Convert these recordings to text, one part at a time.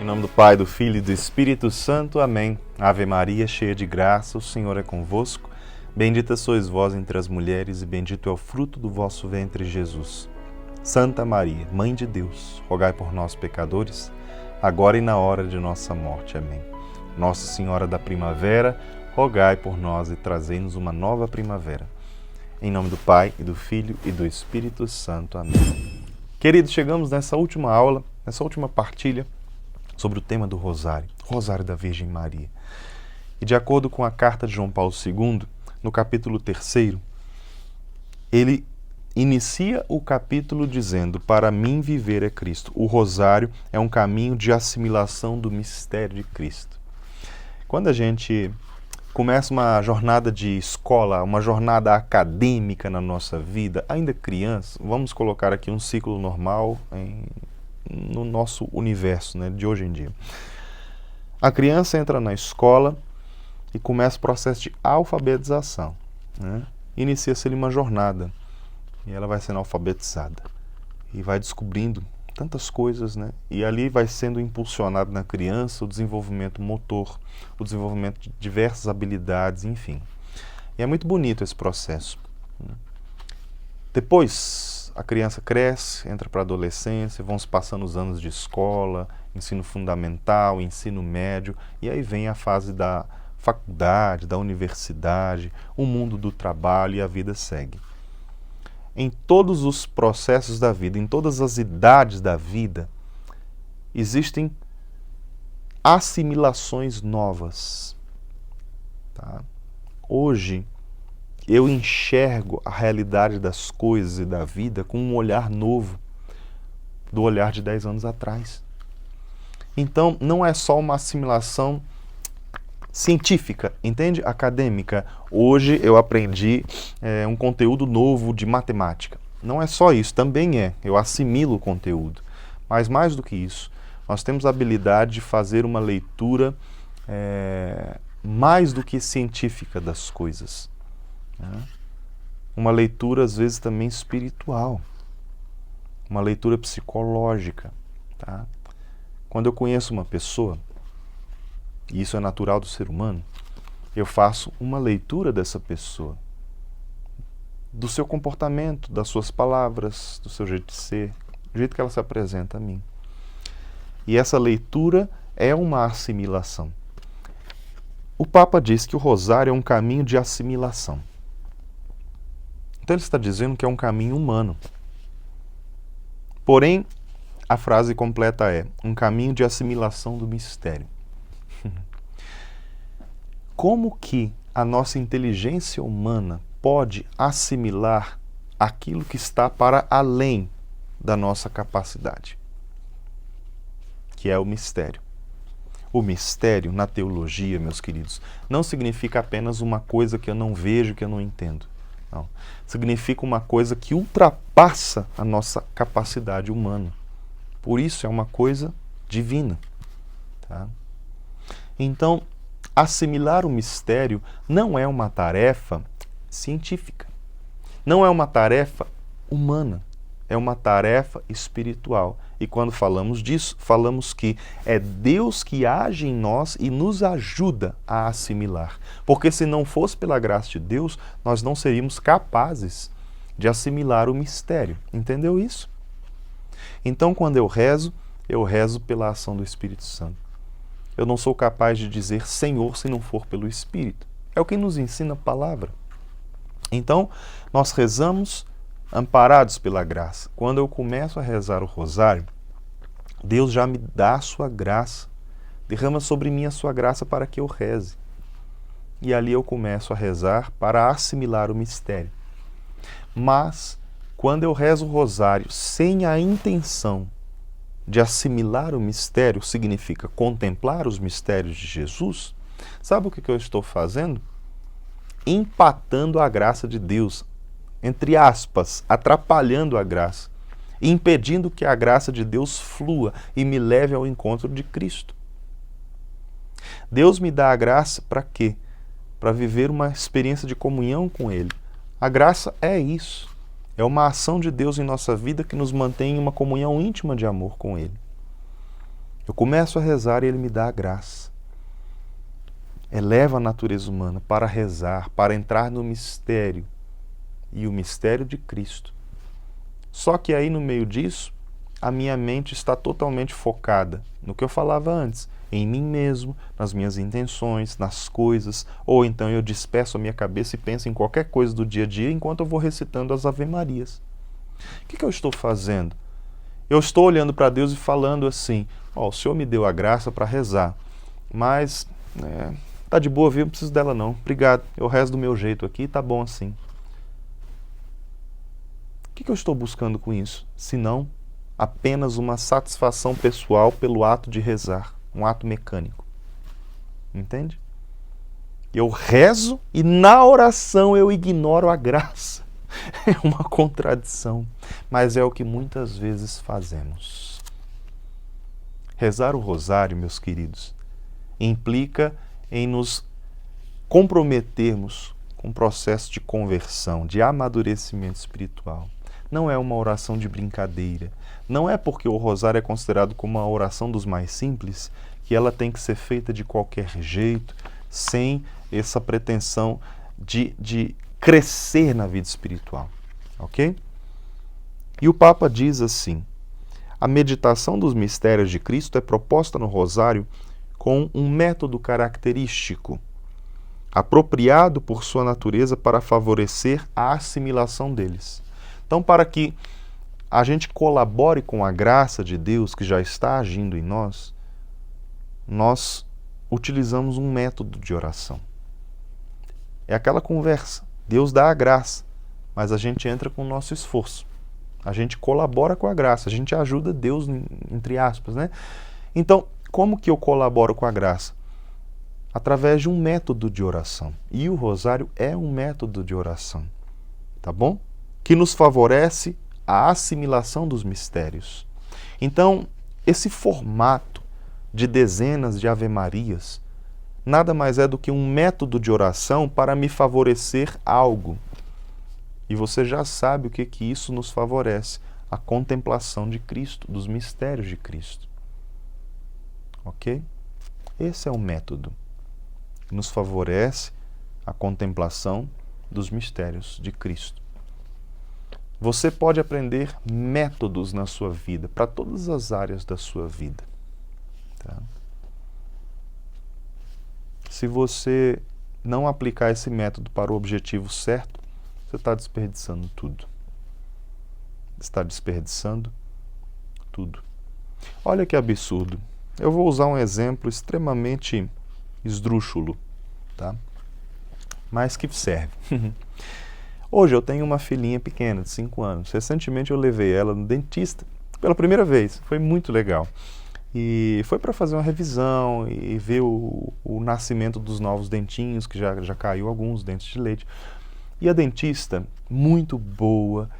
Em nome do Pai, do Filho e do Espírito Santo. Amém. Ave Maria, cheia de graça, o Senhor é convosco. Bendita sois vós entre as mulheres e bendito é o fruto do vosso ventre, Jesus. Santa Maria, Mãe de Deus, rogai por nós, pecadores, agora e na hora de nossa morte. Amém. Nossa Senhora da Primavera, rogai por nós e trazei-nos uma nova primavera. Em nome do Pai, e do Filho e do Espírito Santo. Amém. Queridos, chegamos nessa última aula, nessa última partilha, sobre o tema do Rosário, Rosário da Virgem Maria. E de acordo com a carta de João Paulo II, no capítulo 3, ele inicia o capítulo dizendo: para mim viver é Cristo. O Rosário é um caminho de assimilação do mistério de Cristo. Quando a gente começa uma jornada de escola, uma jornada acadêmica na nossa vida, ainda criança, vamos colocar aqui um ciclo normal no nosso universo, né, de hoje em dia. A criança entra na escola e começa o processo de alfabetização, né? Inicia-se ali uma jornada e ela vai sendo alfabetizada e vai descobrindo tantas coisas, né? E ali vai sendo impulsionado na criança o desenvolvimento motor, o desenvolvimento de diversas habilidades, enfim. E é muito bonito esse processo, né? Depois a criança cresce, entra para a adolescência, vão se passando os anos de escola, ensino fundamental, ensino médio, e aí vem a fase da faculdade, da universidade, o mundo do trabalho e a vida segue. Em todos os processos da vida, em todas as idades da vida, existem assimilações novas. Tá? Hoje, eu enxergo a realidade das coisas e da vida com um olhar novo do olhar de 10 anos atrás. Então, não é só uma assimilação científica, entende? Acadêmica. Hoje eu aprendi um conteúdo novo de matemática. Não é só isso, também é. Eu assimilo o conteúdo. Mas mais do que isso, nós temos a habilidade de fazer uma leitura mais do que científica das coisas. Uma leitura às vezes também espiritual, uma leitura psicológica, tá? Quando eu conheço uma pessoa, e isso é natural do ser humano, eu faço uma leitura dessa pessoa, do seu comportamento, das suas palavras, do seu jeito de ser, do jeito que ela se apresenta a mim. E essa leitura é uma assimilação. O Papa diz que o Rosário é um caminho de assimilação. Então ele está dizendo que é um caminho humano. Porém, a frase completa é um caminho de assimilação do mistério. Como que a nossa inteligência humana pode assimilar aquilo que está para além da nossa capacidade? Que é o mistério. O mistério, na teologia, meus queridos, não significa apenas uma coisa que eu não vejo, que eu não entendo. Não. Significa uma coisa que ultrapassa a nossa capacidade humana. Por isso é uma coisa divina. Tá? Então, assimilar o mistério não é uma tarefa científica. Não é uma tarefa humana. É uma tarefa espiritual. E quando falamos disso, falamos que é Deus que age em nós e nos ajuda a assimilar. Porque se não fosse pela graça de Deus, nós não seríamos capazes de assimilar o mistério. Entendeu isso? Então, quando eu rezo pela ação do Espírito Santo. Eu não sou capaz de dizer Senhor se não for pelo Espírito. É o que nos ensina a palavra. Então, nós rezamos amparados pela graça. Quando eu começo a rezar o Rosário, Deus já me dá a sua graça, derrama sobre mim a sua graça para que eu reze. E ali eu começo a rezar para assimilar o mistério. Mas, quando eu rezo o Rosário sem a intenção de assimilar o mistério, significa contemplar os mistérios de Jesus, sabe o que eu estou fazendo? Empatando a graça de Deus, entre aspas, atrapalhando a graça, impedindo que a graça de Deus flua e me leve ao encontro de Cristo. Deus me dá a graça para quê? Para viver uma experiência de comunhão com Ele. A graça é isso. É uma ação de Deus em nossa vida que nos mantém em uma comunhão íntima de amor com Ele. Eu começo a rezar e ele me dá a graça. Eleva a natureza humana para rezar, para entrar no mistério, e o mistério de Cristo. Só que aí no meio disso, a minha mente está totalmente focada no que eu falava antes, em mim mesmo, nas minhas intenções, nas coisas, ou então eu disperso a minha cabeça e penso em qualquer coisa do dia a dia enquanto eu vou recitando as Ave-Marias. O que eu estou fazendo? Eu estou olhando para Deus e falando assim, o Senhor me deu a graça para rezar, mas tá de boa, viu? Não preciso dela não. Obrigado, eu rezo do meu jeito aqui, tá bom assim. O que eu estou buscando com isso? Senão apenas uma satisfação pessoal pelo ato de rezar, um ato mecânico. Entende? Eu rezo e na oração eu ignoro a graça. É uma contradição, mas é o que muitas vezes fazemos. Rezar o rosário, meus queridos, implica em nos comprometermos com o processo de conversão, de amadurecimento espiritual. Não é uma oração de brincadeira. Não é porque o rosário é considerado como uma oração dos mais simples que ela tem que ser feita de qualquer jeito, sem essa pretensão de crescer na vida espiritual. Ok? E o Papa diz assim: a meditação dos mistérios de Cristo é proposta no rosário com um método característico, apropriado por sua natureza para favorecer a assimilação deles. Então, para que a gente colabore com a graça de Deus que já está agindo em nós, nós utilizamos um método de oração. É aquela conversa. Deus dá a graça, mas a gente entra com o nosso esforço. A gente colabora com a graça, a gente ajuda Deus, entre aspas, né? Então, como que eu colaboro com a graça? Através de um método de oração. E o rosário é um método de oração, tá bom? Que nos favorece a assimilação dos mistérios. Então, esse formato de dezenas de Ave-Marias nada mais é do que um método de oração para me favorecer algo. E você já sabe o que isso nos favorece: a contemplação de Cristo, dos mistérios de Cristo. Ok? Esse é o método que nos favorece a contemplação dos mistérios de Cristo. Você pode aprender métodos na sua vida, para todas as áreas da sua vida. Tá? Se você não aplicar esse método para o objetivo certo, você está desperdiçando tudo. Está desperdiçando tudo. Olha que absurdo. Eu vou usar um exemplo extremamente esdrúxulo, tá? Mas que serve. Hoje eu tenho uma filhinha pequena, de 5 anos. Recentemente eu levei ela no dentista pela primeira vez. Foi muito legal. E foi para fazer uma revisão e ver o nascimento dos novos dentinhos, que já caiu alguns dentes de leite. E a dentista, muito boa,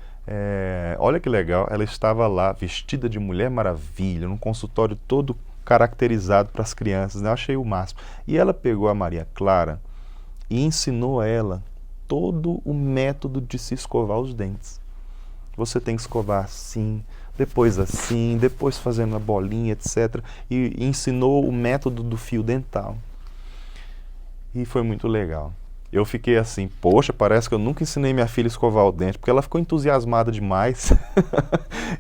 olha que legal, ela estava lá vestida de Mulher Maravilha, num consultório todo caracterizado para as crianças, né? Eu achei o máximo. E ela pegou a Maria Clara e ensinou a ela todo o método de se escovar os dentes. Você tem que escovar assim, depois fazendo a bolinha, etc. E ensinou o método do fio dental. E foi muito legal. Eu fiquei assim, poxa, parece que eu nunca ensinei minha filha a escovar o dente, porque ela ficou entusiasmada demais.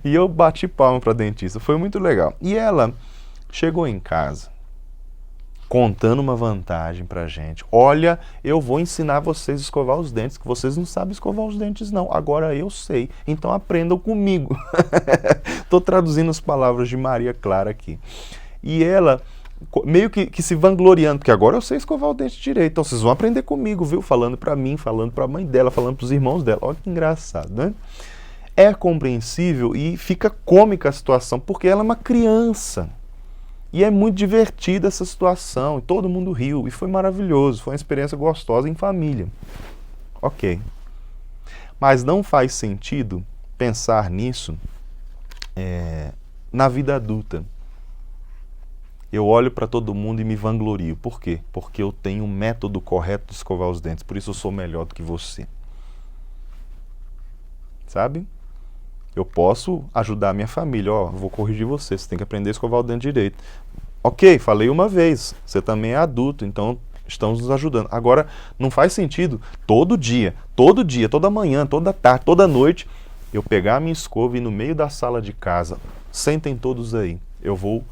E eu bati palma para a dentista, foi muito legal. E ela chegou em casa contando uma vantagem pra gente. Olha, eu vou ensinar vocês a escovar os dentes, que vocês não sabem escovar os dentes não. Agora eu sei, então aprendam comigo. Estou traduzindo as palavras de Maria Clara aqui. E ela meio que se vangloriando, porque agora eu sei escovar o dente direito, então vocês vão aprender comigo, viu? Falando pra mim, falando pra mãe dela, falando pros irmãos dela. Olha que engraçado, né? É compreensível e fica cômica a situação, porque ela é uma criança. E é muito divertida essa situação, e todo mundo riu, e foi maravilhoso, foi uma experiência gostosa em família. Ok. Mas não faz sentido pensar nisso na vida adulta. Eu olho para todo mundo e me vanglorio. Por quê? Porque eu tenho um método correto de escovar os dentes, por isso eu sou melhor do que você. Sabe? Eu posso ajudar a minha família. Ó, vou corrigir você, você tem que aprender a escovar o dente direito. Ok, falei uma vez, você também é adulto, então estamos nos ajudando. Agora, não faz sentido todo dia, toda manhã, toda tarde, toda noite, eu pegar a minha escova e no meio da sala de casa, sentem todos aí, eu vou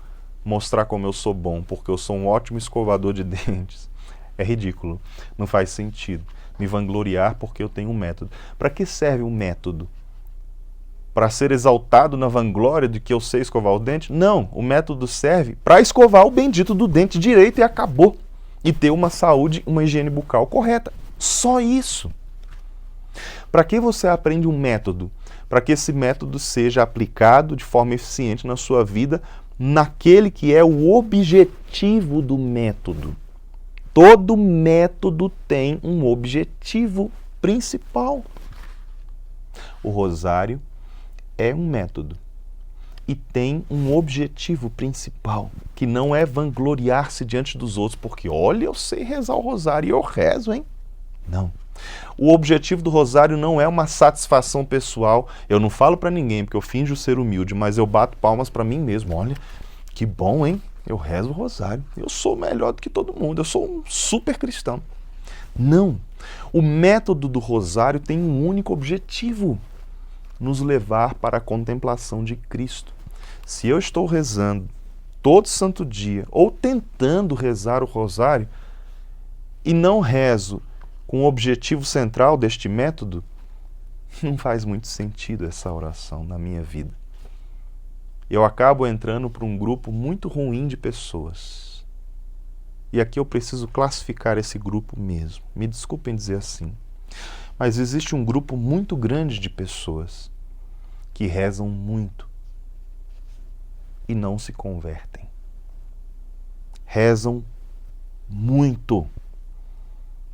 mostrar como eu sou bom, porque eu sou um ótimo escovador de dentes. É ridículo, não faz sentido. Me vangloriar porque eu tenho um método. Para que serve um método? Para ser exaltado na vanglória de que eu sei escovar o dente? Não, o método serve para escovar o bendito do dente direito e acabou. E ter uma saúde, uma higiene bucal correta. Só isso. Para que você aprende um método? Para que esse método seja aplicado de forma eficiente na sua vida, naquele que é o objetivo do método. Todo método tem um objetivo principal. O rosário é um método e tem um objetivo principal, que não é vangloriar-se diante dos outros, porque olha, eu sei rezar o rosário e eu rezo, hein? Não. O objetivo do rosário não é uma satisfação pessoal. Eu não falo para ninguém, porque eu finjo ser humilde, mas eu bato palmas para mim mesmo. Olha, que bom, hein? Eu rezo o rosário. Eu sou melhor do que todo mundo. Eu sou um super cristão. Não. O método do rosário tem um único objetivo: nos levar para a contemplação de Cristo. Se eu estou rezando todo santo dia, ou tentando rezar o rosário, e não rezo com o objetivo central deste método, não faz muito sentido essa oração na minha vida. Eu acabo entrando para um grupo muito ruim de pessoas. E aqui eu preciso classificar esse grupo mesmo. Me desculpem dizer assim. Mas existe um grupo muito grande de pessoas que rezam muito e não se convertem. Rezam muito,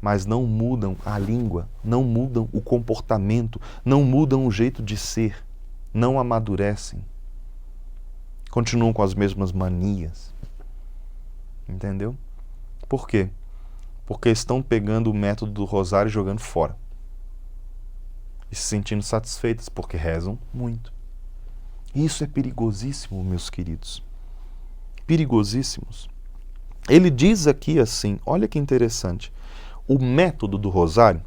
mas não mudam a língua, não mudam o comportamento, não mudam o jeito de ser, não amadurecem. Continuam com as mesmas manias. Entendeu? Por quê? Porque estão pegando o método do rosário e jogando fora. E se sentindo satisfeitas porque rezam muito. Isso é perigosíssimo, meus queridos. Perigosíssimos. Ele diz aqui assim, olha que interessante. O método do rosário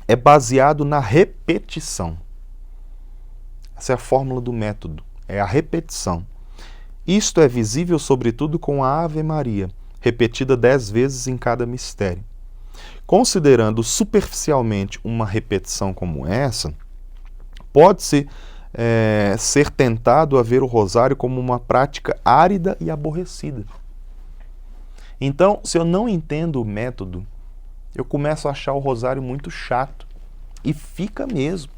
é baseado na repetição. Essa é a fórmula do método, é a repetição. Isto é visível sobretudo com a Ave Maria, repetida 10 vezes em cada mistério. Considerando superficialmente uma repetição como essa, pode-se ser tentado a ver o rosário como uma prática árida e aborrecida. Então, se eu não entendo o método, eu começo a achar o rosário muito chato. E fica mesmo.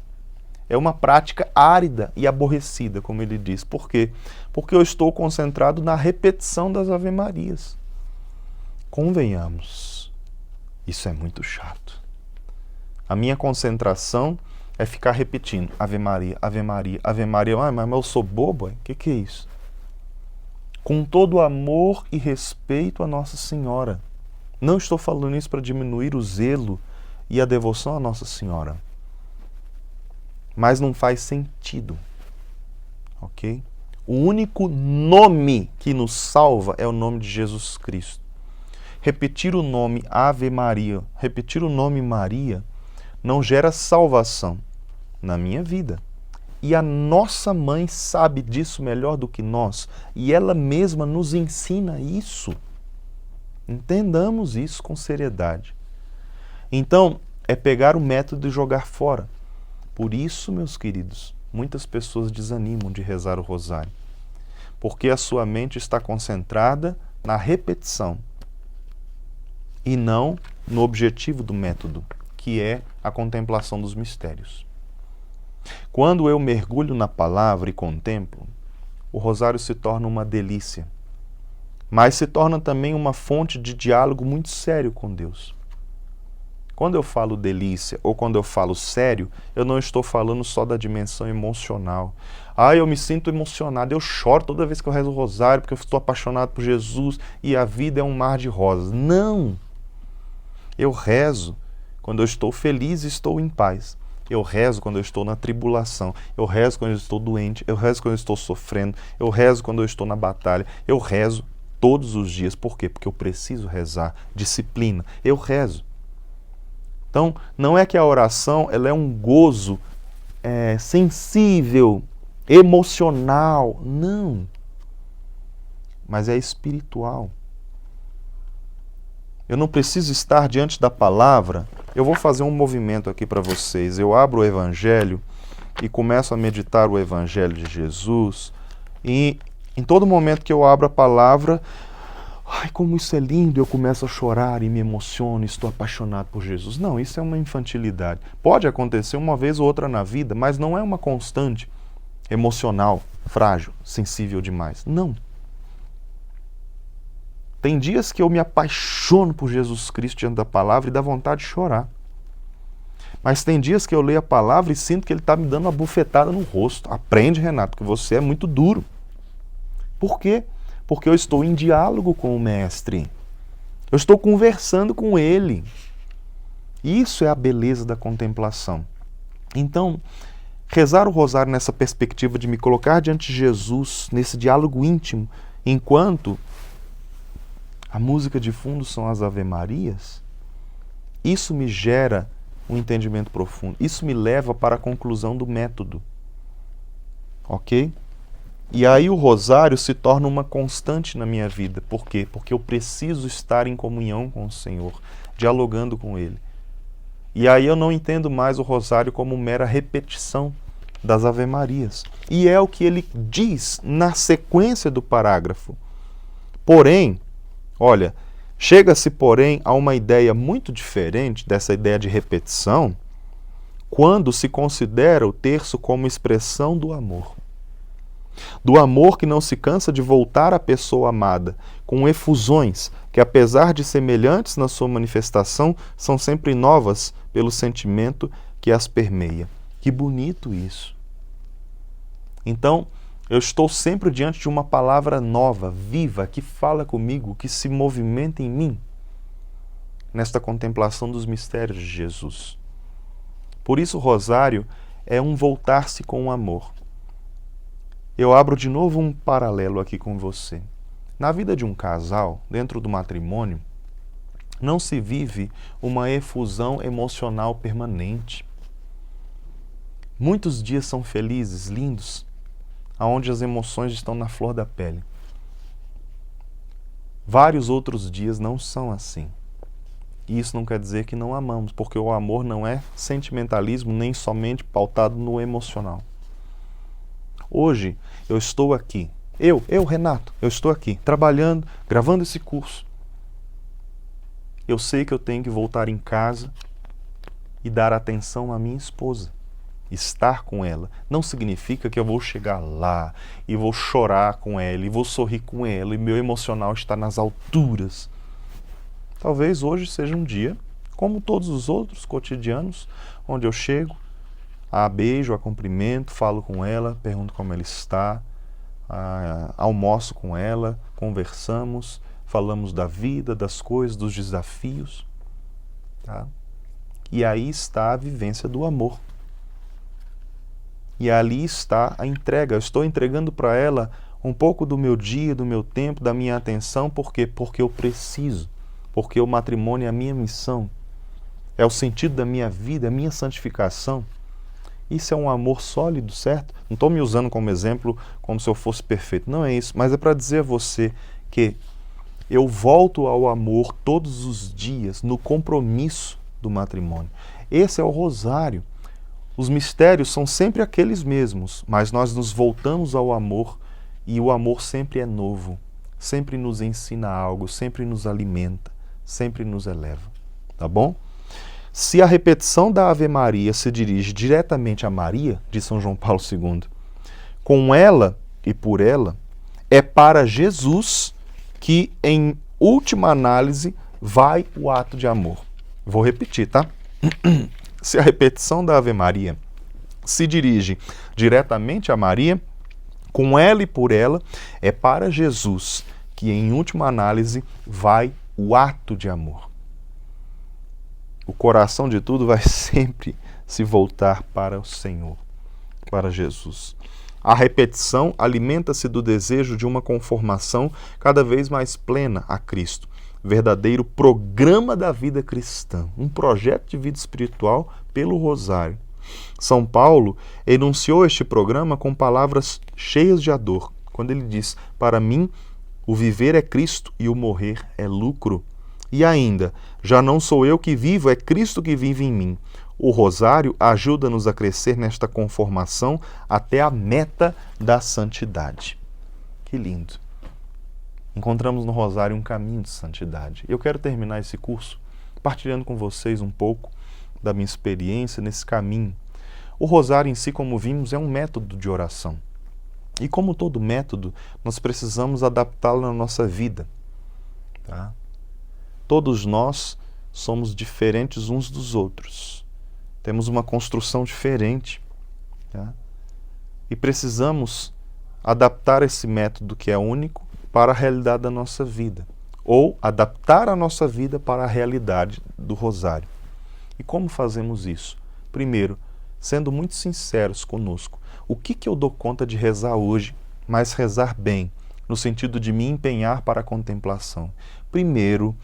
É uma prática árida e aborrecida, como ele diz. Por quê? Porque eu estou concentrado na repetição das Ave-Marias. Convenhamos, isso é muito chato. A minha concentração é ficar repetindo Ave Maria, Ave Maria, Ave Maria. Ah, mas eu sou bobo? O que é isso? Com todo amor e respeito a Nossa Senhora. Não estou falando isso para diminuir o zelo e a devoção a Nossa Senhora. Mas não faz sentido. Ok? O único nome que nos salva é o nome de Jesus Cristo. Repetir o nome Ave Maria, repetir o nome Maria, não gera salvação na minha vida. E a nossa mãe sabe disso melhor do que nós. E ela mesma nos ensina isso. Entendamos isso com seriedade. Então, é pegar o método e jogar fora. Por isso, meus queridos, muitas pessoas desanimam de rezar o rosário. Porque a sua mente está concentrada na repetição e não no objetivo do método, que é a contemplação dos mistérios. Quando eu mergulho na palavra e contemplo, o rosário se torna uma delícia, mas se torna também uma fonte de diálogo muito sério com Deus. Quando eu falo delícia ou quando eu falo sério, eu não estou falando só da dimensão emocional. Ah, eu me sinto emocionado, eu choro toda vez que eu rezo o rosário porque eu estou apaixonado por Jesus e a vida é um mar de rosas. Não! Eu rezo quando eu estou feliz e estou em paz. Eu rezo quando eu estou na tribulação, eu rezo quando eu estou doente, eu rezo quando eu estou sofrendo, eu rezo quando eu estou na batalha, eu rezo todos os dias. Por quê? Porque eu preciso rezar. Disciplina. Eu rezo. Então, não é que a oração ela é um gozo sensível, emocional. Não. Mas é espiritual. Eu não preciso estar diante da palavra. Eu vou fazer um movimento aqui para vocês. Eu abro o Evangelho e começo a meditar o Evangelho de Jesus. E em todo momento que eu abro a palavra, ai, como isso é lindo, eu começo a chorar e me emociono, estou apaixonado por Jesus. Não, isso é uma infantilidade. Pode acontecer uma vez ou outra na vida, mas não é uma constante emocional, frágil, sensível demais. Não. Tem dias que eu me apaixono por Jesus Cristo diante da palavra e dá vontade de chorar. Mas tem dias que eu leio a palavra e sinto que ele está me dando uma bufetada no rosto. Aprende, Renato, que você é muito duro. Por quê? Porque eu estou em diálogo com o Mestre. Eu estou conversando com ele. Isso é a beleza da contemplação. Então, rezar o rosário nessa perspectiva de me colocar diante de Jesus, nesse diálogo íntimo, enquanto a música de fundo são as Ave-Marias, isso me gera um entendimento profundo. Isso me leva para a conclusão do método. Ok? E aí o rosário se torna uma constante na minha vida. Por quê? Porque eu preciso estar em comunhão com o Senhor, dialogando com Ele. E aí eu não entendo mais o rosário como mera repetição das Ave-Marias. E é o que ele diz na sequência do parágrafo. Porém, olha, chega-se, porém, a uma ideia muito diferente dessa ideia de repetição quando se considera o terço como expressão do amor. Do amor que não se cansa de voltar à pessoa amada, com efusões que, apesar de semelhantes na sua manifestação, são sempre novas pelo sentimento que as permeia. Que bonito isso! Então, eu estou sempre diante de uma palavra nova, viva, que fala comigo, que se movimenta em mim, nesta contemplação dos mistérios de Jesus. Por isso o rosário é um voltar-se com o amor. Eu abro de novo um paralelo aqui com você. Na vida de um casal, dentro do matrimônio, não se vive uma efusão emocional permanente. Muitos dias são felizes, lindos, onde as emoções estão na flor da pele. Vários outros dias não são assim. E isso não quer dizer que não amamos, porque o amor não é sentimentalismo nem somente pautado no emocional. Hoje eu estou aqui, Renato, eu estou aqui, trabalhando, gravando esse curso. Eu sei que eu tenho que voltar em casa e dar atenção à minha esposa. Estar com ela não significa que eu vou chegar lá e vou chorar com ela e vou sorrir com ela e meu emocional está nas alturas. Talvez hoje seja um dia, como todos os outros cotidianos, onde eu chego, a beijo, a cumprimento, falo com ela, pergunto como ela está, almoço com ela, conversamos, falamos da vida, das coisas, dos desafios. Tá? E aí está a vivência do amor. E ali está a entrega. Eu estou entregando para ela um pouco do meu dia, do meu tempo, da minha atenção. Por quê? Porque eu preciso. Porque o matrimônio é a minha missão. É o sentido da minha vida, a minha santificação. Isso é um amor sólido, certo? Não estou me usando como exemplo, como se eu fosse perfeito. Não é isso. Mas é para dizer a você que eu volto ao amor todos os dias, no compromisso do matrimônio. Esse é o rosário. Os mistérios são sempre aqueles mesmos, mas nós nos voltamos ao amor e o amor sempre é novo, sempre nos ensina algo, sempre nos alimenta, sempre nos eleva. Tá bom? Se a repetição da Ave Maria se dirige diretamente a Maria, de São João Paulo II, com ela e por ela, é para Jesus que, em última análise, vai o ato de amor. Vou repetir, tá? Se a repetição da Ave Maria se dirige diretamente a Maria, com ela e por ela, é para Jesus que, em última análise, vai o ato de amor. O coração de tudo vai sempre se voltar para o Senhor, para Jesus. A repetição alimenta-se do desejo de uma conformação cada vez mais plena a Cristo, verdadeiro programa da vida cristã, um projeto de vida espiritual pelo Rosário. São Paulo enunciou este programa com palavras cheias de ardor, quando ele diz: para mim, o viver é Cristo e o morrer é lucro. E ainda, já não sou eu que vivo, é Cristo que vive em mim. O Rosário ajuda-nos a crescer nesta conformação até a meta da santidade. Que lindo! Encontramos no Rosário um caminho de santidade. Eu quero terminar esse curso partilhando com vocês um pouco da minha experiência nesse caminho. O Rosário em si, como vimos, é um método de oração. E como todo método, nós precisamos adaptá-lo na nossa vida. Tá? Todos nós somos diferentes uns dos outros. Temos uma construção diferente. Tá? E precisamos adaptar esse método que é único para a realidade da nossa vida. Ou adaptar a nossa vida para a realidade do Rosário. E como fazemos isso? Primeiro, sendo muito sinceros conosco. O que eu dou conta de rezar hoje, mas rezar bem, no sentido de me empenhar para a contemplação? Primeiro,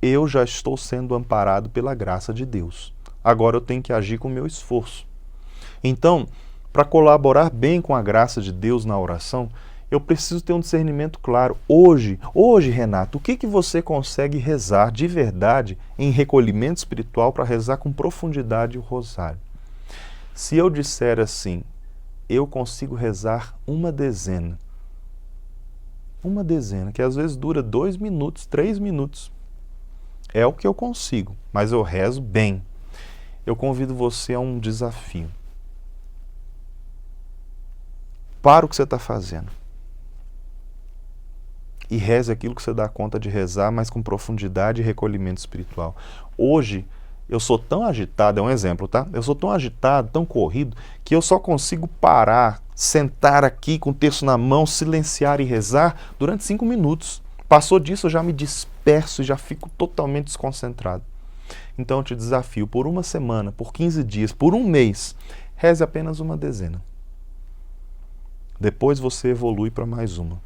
eu já estou sendo amparado pela graça de Deus. Agora eu tenho que agir com o meu esforço. Então, para colaborar bem com a graça de Deus na oração, eu preciso ter um discernimento claro. Hoje, Renato, o que você consegue rezar de verdade em recolhimento espiritual para rezar com profundidade o Rosário? Se eu disser assim, eu consigo rezar uma dezena, que às vezes dura 2 minutos, 3 minutos, é o que eu consigo, mas eu rezo bem. Eu convido você a um desafio. Para o que você está fazendo e reze aquilo que você dá conta de rezar, mas com profundidade e recolhimento espiritual. Hoje, eu sou tão agitado, é um exemplo, tá? Eu sou tão agitado, tão corrido, que eu só consigo parar, sentar aqui com o terço na mão, silenciar e rezar durante 5 minutos. Passou disso, eu já me disperso e já fico totalmente desconcentrado. Então eu te desafio, por 1 semana, por 15 dias, por 1 mês, reze apenas uma dezena. Depois você evolui para mais uma.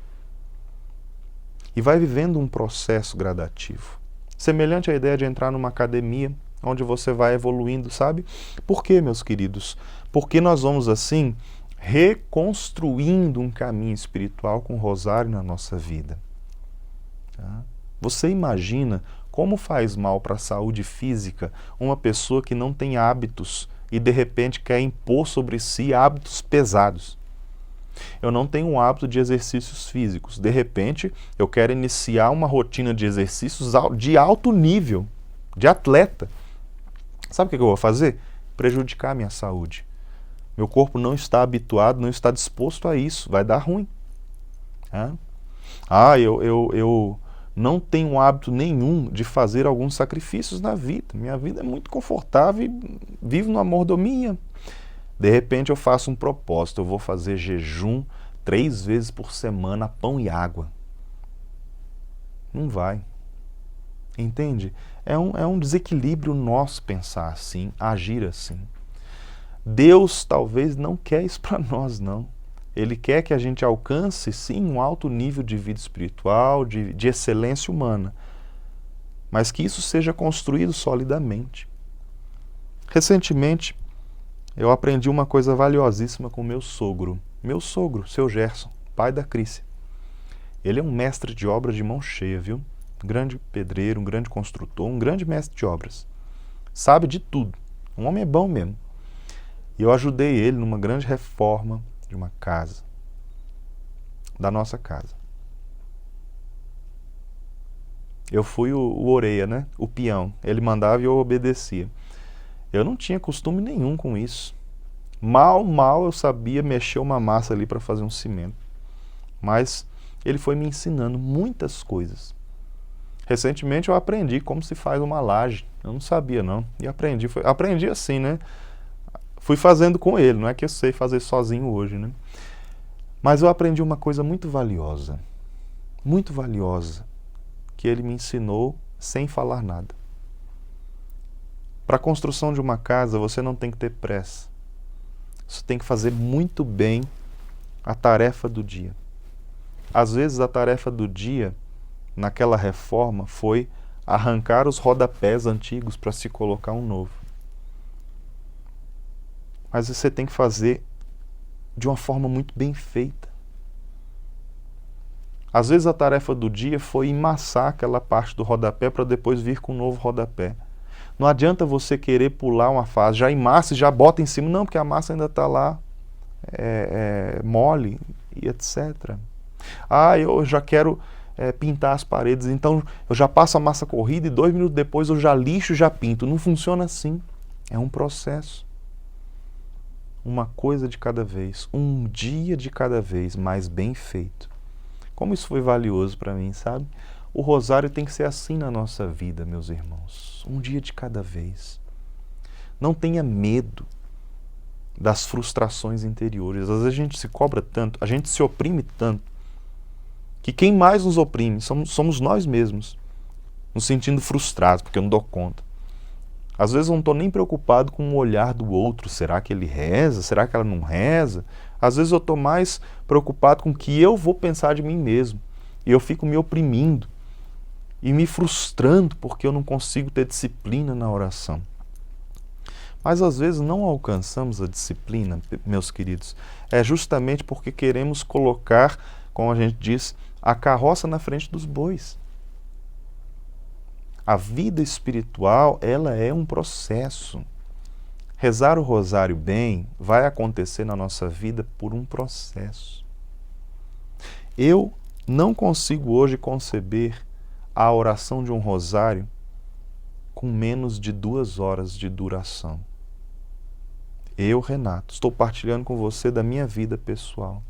E vai vivendo um processo gradativo. Semelhante à ideia de entrar numa academia, onde você vai evoluindo, sabe? Por quê, meus queridos? Porque nós vamos, assim, reconstruindo um caminho espiritual com o Rosário na nossa vida. Tá? Você imagina como faz mal para a saúde física uma pessoa que não tem hábitos e, de repente, quer impor sobre si hábitos pesados? Eu não tenho um hábito de exercícios físicos. De repente, eu quero iniciar uma rotina de exercícios de alto nível, de atleta. Sabe o que eu vou fazer? Prejudicar a minha saúde. Meu corpo não está habituado, não está disposto a isso. Vai dar ruim. Eu não tenho hábito nenhum de fazer alguns sacrifícios na vida. Minha vida é muito confortável e vivo numa mordomia. De repente eu faço um propósito, eu vou fazer jejum 3 vezes por semana, pão e água. Não vai. Entende? É um desequilíbrio nosso pensar assim, agir assim. Deus talvez não quer isso para nós, não. Ele quer que a gente alcance, sim, um alto nível de vida espiritual, de excelência humana, mas que isso seja construído solidamente. Recentemente, eu aprendi uma coisa valiosíssima com meu sogro. Meu sogro, seu Gerson, pai da Crícia. Ele é um mestre de obras de mão cheia, viu? Um grande pedreiro, um grande construtor, um grande mestre de obras. Sabe de tudo. Um homem é bom mesmo. E eu ajudei ele numa grande reforma de uma casa. Da nossa casa. Eu fui o orelha, né? O peão. Ele mandava e eu obedecia. Eu não tinha costume nenhum com isso. Mal eu sabia mexer uma massa ali para fazer um cimento. Mas ele foi me ensinando muitas coisas. Recentemente eu aprendi como se faz uma laje. Eu não sabia, não. E aprendi assim, né? Fui fazendo com ele, não é que eu sei fazer sozinho hoje, né? Mas eu aprendi uma coisa muito valiosa, que ele me ensinou sem falar nada. Para a construção de uma casa, você não tem que ter pressa. Você tem que fazer muito bem a tarefa do dia. Às vezes a tarefa do dia, naquela reforma, foi arrancar os rodapés antigos para se colocar um novo. Mas você tem que fazer de uma forma muito bem feita. Às vezes a tarefa do dia foi emassar aquela parte do rodapé para depois vir com um novo rodapé. Não adianta você querer pular uma fase, já emassa e já bota em cima. Não, porque a massa ainda está lá mole e etc. Eu já quero pintar as paredes, então eu já passo a massa corrida e 2 minutos depois eu já lixo e já pinto. Não funciona assim. É um processo. Uma coisa de cada vez, um dia de cada vez, mais bem feito. Como isso foi valioso para mim, sabe? O rosário tem que ser assim na nossa vida, meus irmãos. Um dia de cada vez. Não tenha medo das frustrações interiores. Às vezes a gente se cobra tanto, a gente se oprime tanto, que quem mais nos oprime somos nós mesmos, nos sentindo frustrados, porque eu não dou conta. Às vezes eu não estou nem preocupado com o olhar do outro. Será que ele reza? Será que ela não reza? Às vezes eu estou mais preocupado com o que eu vou pensar de mim mesmo. E eu fico me oprimindo e me frustrando porque eu não consigo ter disciplina na oração. Mas às vezes não alcançamos a disciplina, meus queridos, é justamente porque queremos colocar, como a gente diz, a carroça na frente dos bois. A vida espiritual, ela é um processo. Rezar o rosário bem vai acontecer na nossa vida por um processo. Eu não consigo hoje conceber a oração de um rosário com menos de 2 horas de duração. Eu, Renato, estou partilhando com você da minha vida pessoal.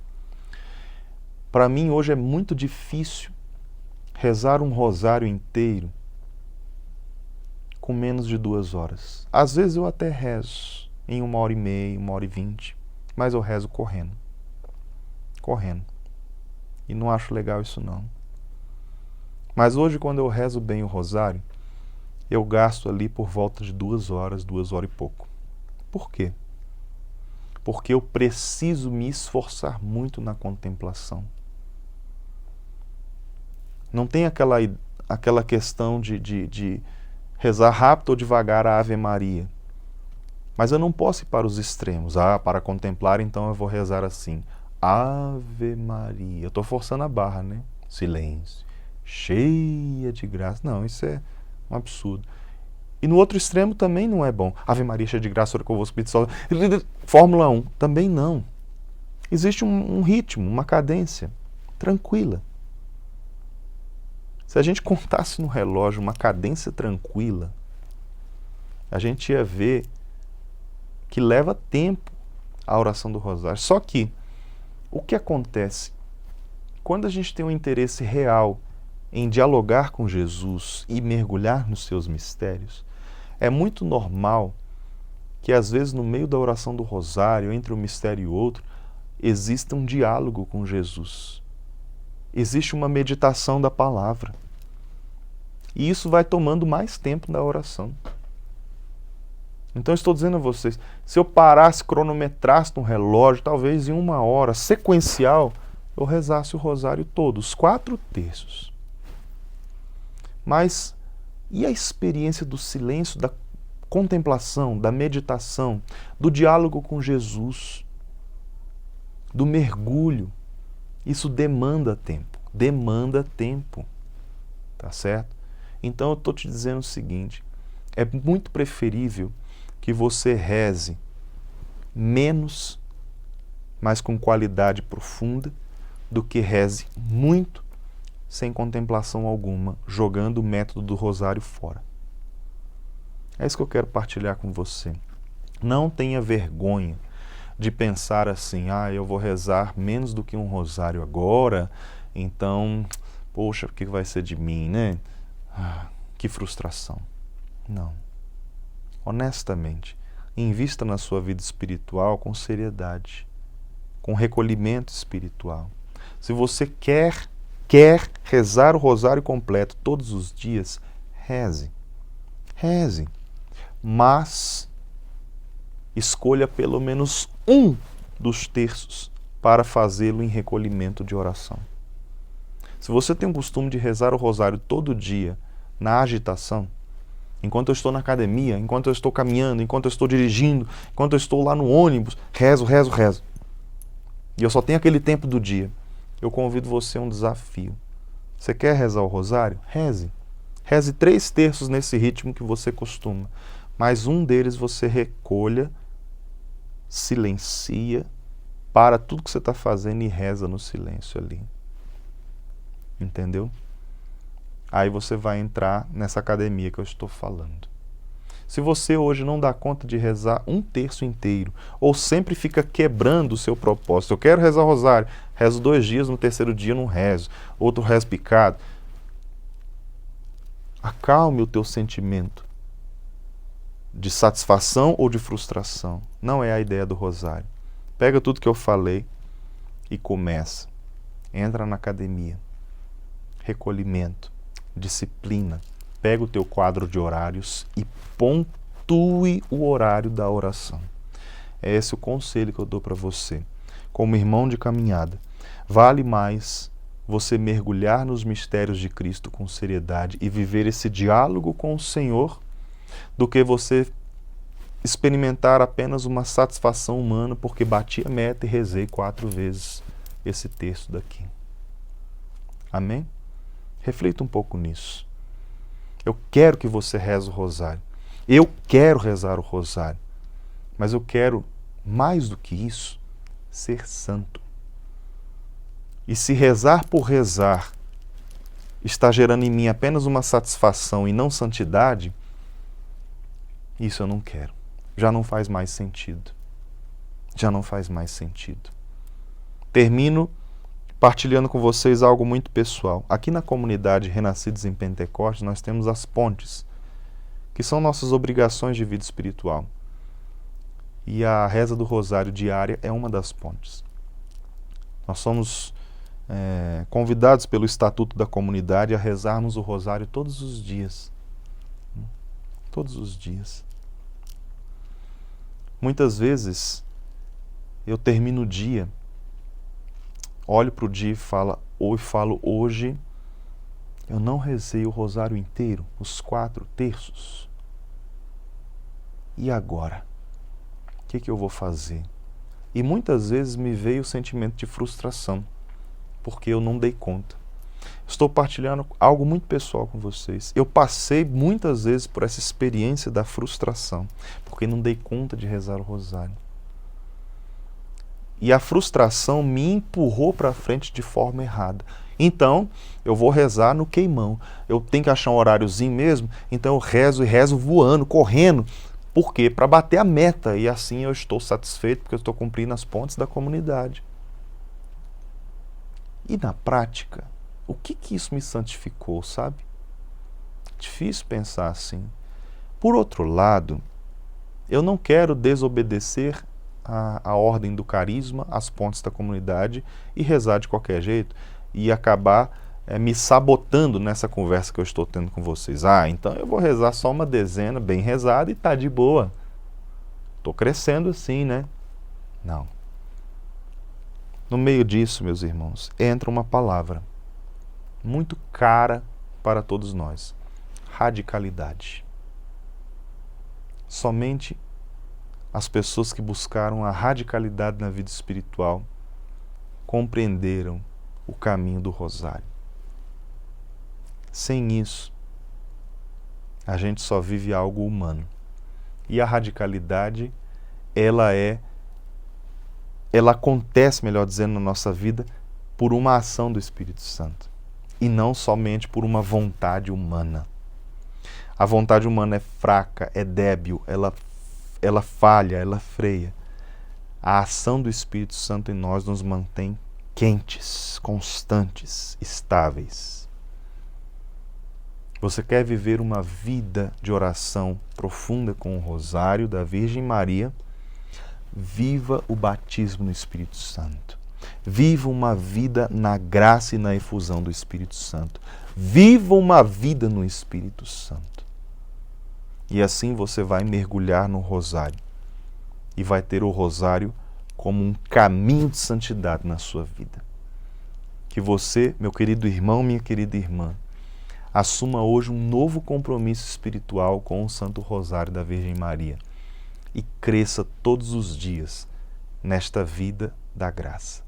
Para mim hoje é muito difícil rezar um rosário inteiro com menos de 2 horas. Às vezes eu até rezo em 1h30, 1h20, mas eu rezo correndo. Correndo. E não acho legal isso não. Mas hoje, quando eu rezo bem o rosário, eu gasto ali por volta de 2 horas, 2 horas e pouco. Por quê? Porque eu preciso me esforçar muito na contemplação. Não tem aquela questão de rezar rápido ou devagar a Ave Maria. Mas eu não posso ir para os extremos. Para contemplar, então eu vou rezar assim. Ave Maria. Eu estou forçando a barra, né? Silêncio. Cheia de graça. Não, isso é um absurdo. E no outro extremo também não é bom. Ave Maria, cheia de graça, ora convosco, Espírito Santo. Fórmula 1, também não. Existe um ritmo, uma cadência tranquila. Se a gente contasse no relógio uma cadência tranquila, a gente ia ver que leva tempo a oração do rosário. Só que, o que acontece? Quando a gente tem um interesse real em dialogar com Jesus e mergulhar nos seus mistérios, é muito normal que às vezes no meio da oração do rosário, entre um mistério e outro, exista um diálogo com Jesus. Existe uma meditação da palavra. E isso vai tomando mais tempo na oração. Então eu estou dizendo a vocês, se eu parasse, cronometrasse no relógio, talvez em 1 hora, sequencial, eu rezasse o rosário todo, os 4 terços. Mas e a experiência do silêncio, da contemplação, da meditação, do diálogo com Jesus, do mergulho? Isso demanda tempo, tá certo? Então eu estou te dizendo o seguinte, é muito preferível que você reze menos, mas com qualidade profunda, do que reze muito sem contemplação alguma, jogando o método do rosário fora. É isso que eu quero partilhar com você. Não tenha vergonha de pensar assim, eu vou rezar menos do que um rosário agora, então, poxa, o que vai ser de mim, né? Que frustração. Não. Honestamente, invista na sua vida espiritual com seriedade, com recolhimento espiritual. Se você quer rezar o rosário completo todos os dias, reze. mas escolha pelo menos um dos terços para fazê-lo em recolhimento de oração. Se você tem o costume de rezar o rosário todo dia na agitação, enquanto eu estou na academia, enquanto eu estou caminhando, enquanto eu estou dirigindo, enquanto eu estou lá no ônibus, rezo, e eu só tenho aquele tempo do dia, eu convido você a um desafio. Você quer rezar o rosário? Reze. Reze 3 terços nesse ritmo que você costuma. Mas um deles você recolha, silencia, para tudo que você está fazendo e reza no silêncio ali. Entendeu? Aí você vai entrar nessa academia que eu estou falando. Se você hoje não dá conta de rezar 1 terço inteiro, ou sempre fica quebrando o seu propósito, eu quero rezar o rosário, rezo 2 dias, no 3º dia não rezo, outro rezo picado. Acalme o teu sentimento de satisfação ou de frustração. Não é a ideia do rosário. Pega tudo que eu falei e começa. Entra na academia. Recolhimento, disciplina. Pega o teu quadro de horários e pontue o horário da oração. É esse o conselho que eu dou para você. Como irmão de caminhada, vale mais você mergulhar nos mistérios de Cristo com seriedade e viver esse diálogo com o Senhor do que você experimentar apenas uma satisfação humana porque bati a meta e rezei 4 vezes esse texto daqui. Amém? Reflita um pouco nisso. Eu quero que você reze o rosário. Eu quero rezar o rosário. Mas eu quero, mais do que isso, ser santo. E se rezar por rezar está gerando em mim apenas uma satisfação e não santidade, isso eu não quero. Já não faz mais sentido. Já não faz mais sentido. Termino partilhando com vocês algo muito pessoal. Aqui na comunidade Renascidos em Pentecostes, nós temos as pontes, que são nossas obrigações de vida espiritual. E a reza do rosário diária é uma das pontes. Nós somos convidados pelo Estatuto da Comunidade a rezarmos o rosário todos os dias. Todos os dias. Muitas vezes, eu termino o dia, olho para o dia e falo, hoje eu não rezei o rosário inteiro, os 4 terços. E agora? O que eu vou fazer? E muitas vezes me veio o sentimento de frustração, porque eu não dei conta. Estou partilhando algo muito pessoal com vocês. Eu passei muitas vezes por essa experiência da frustração, porque não dei conta de rezar o rosário. E a frustração me empurrou para frente de forma errada. Então, eu vou rezar no queimão. Eu tenho que achar um horáriozinho mesmo, então eu rezo e rezo voando, correndo. Por quê? Para bater a meta. E assim eu estou satisfeito, porque eu estou cumprindo as pontes da comunidade. E na prática, o que isso me santificou, sabe? Difícil pensar assim. Por outro lado, eu não quero desobedecer a ordem do carisma, as pontes da comunidade e rezar de qualquer jeito e acabar me sabotando nessa conversa que eu estou tendo com vocês. Então eu vou rezar só uma dezena bem rezada e tá de boa. Estou crescendo assim, né? Não. No meio disso, meus irmãos, entra uma palavra muito cara para todos nós: radicalidade. Somente as pessoas que buscaram a radicalidade na vida espiritual compreenderam o caminho do rosário. Sem isso, a gente só vive algo humano. E a radicalidade, ela acontece, melhor dizendo, na nossa vida por uma ação do Espírito Santo. E não somente por uma vontade humana. A vontade humana é fraca, é débil, ela falha, ela freia. A ação do Espírito Santo em nós nos mantém quentes, constantes, estáveis. Você quer viver uma vida de oração profunda com o Rosário da Virgem Maria? Viva o batismo no Espírito Santo. Viva uma vida na graça e na efusão do Espírito Santo. Viva uma vida no Espírito Santo. E assim você vai mergulhar no rosário e vai ter o rosário como um caminho de santidade na sua vida. Que você, meu querido irmão, minha querida irmã, assuma hoje um novo compromisso espiritual com o Santo Rosário da Virgem Maria e cresça todos os dias nesta vida da graça.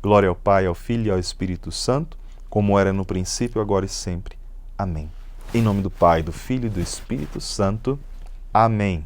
Glória ao Pai, ao Filho e ao Espírito Santo, como era no princípio, agora e sempre. Amém. Em nome do Pai, do Filho e do Espírito Santo. Amém.